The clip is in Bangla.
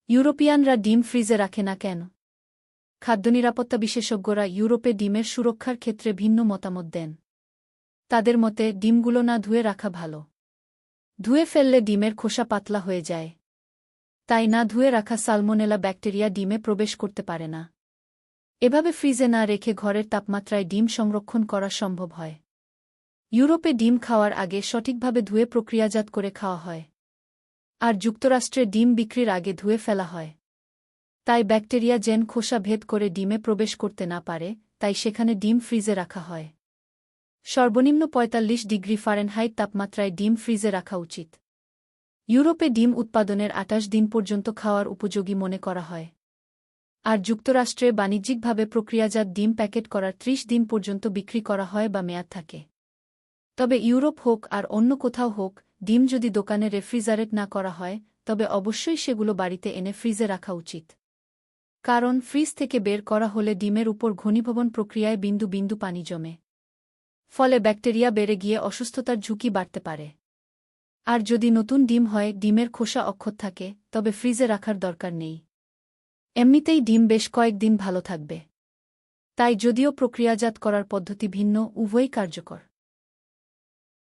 ইউরোপিয়ানরা ডিম ফ্রিজে রাখে না কেন? খাদ্য নিরাপত্তা বিশেষজ্ঞরা ইউরোপে ডিমের সুরক্ষার ক্ষেত্রে ভিন্ন মতামত দেন। তাদের মতে ডিমগুলো না ধুয়ে রাখা ভালো। ধুয়ে ফেললে ডিমের খোসা পাতলা হয়ে যায়। তাই না ধুয়ে রাখা সালমোনেলা ব্যাকটেরিয়া ডিমে প্রবেশ করতে পারে না। এভাবে ফ্রিজে না রেখে ঘরের তাপমাত্রায় ডিম সংরক্ষণ করা সম্ভব হয়। ইউরোপে ডিম খাওয়ার আগে সঠিকভাবে ধুয়ে প্রক্রিয়াজাত করে খাওয়া হয়। আর যুক্তরাষ্ট্রে ডিম বিক্রির আগে ধুয়ে ফেলা হয়। তাই ব্যাকটেরিয়া যেন খোসা ভেদ করে ডিমে প্রবেশ করতে না পারে, তাই সেখানে ডিম ফ্রিজে রাখা হয়। সর্বনিম্ন ৪৫ ডিগ্রি ফারেনহাইট তাপমাত্রায় ডিম ফ্রিজে রাখা উচিত। ইউরোপে ডিম উৎপাদনের ২৮ দিন পর্যন্ত খাওয়ার উপযোগী মনে করা হয়। আর যুক্তরাষ্ট্রে বাণিজ্যিকভাবে প্রক্রিয়াজাত ডিম প্যাকেট করার ৩০ দিন পর্যন্ত বিক্রি করা হয় বা মেয়াদ থাকে। তবে ইউরোপ হোক আর অন্য কোথাও হোক, ডিম যদি দোকানে রেফ্রিজারেট না করা হয়, তবে অবশ্যই সেগুলো বাড়িতে এনে ফ্রিজে রাখা উচিত। কারণ ফ্রিজ থেকে বের করা হলে ডিমের উপর ঘনীভবন প্রক্রিয়ায় বিন্দু বিন্দু পানি জমে। ফলে ব্যাকটেরিয়া বেড়ে গিয়ে অসুস্থতার ঝুঁকি বাড়তে পারে। আর যদি নতুন ডিম হয়, ডিমের খোসা অক্ষত থাকে, তবে ফ্রিজে রাখার দরকার নেই। এমনিতেই ডিম বেশ কয়েকদিন ভালো থাকবে। তাই যদিও প্রক্রিয়াজাত করার পদ্ধতি ভিন্ন, উভয়ই কার্যকর।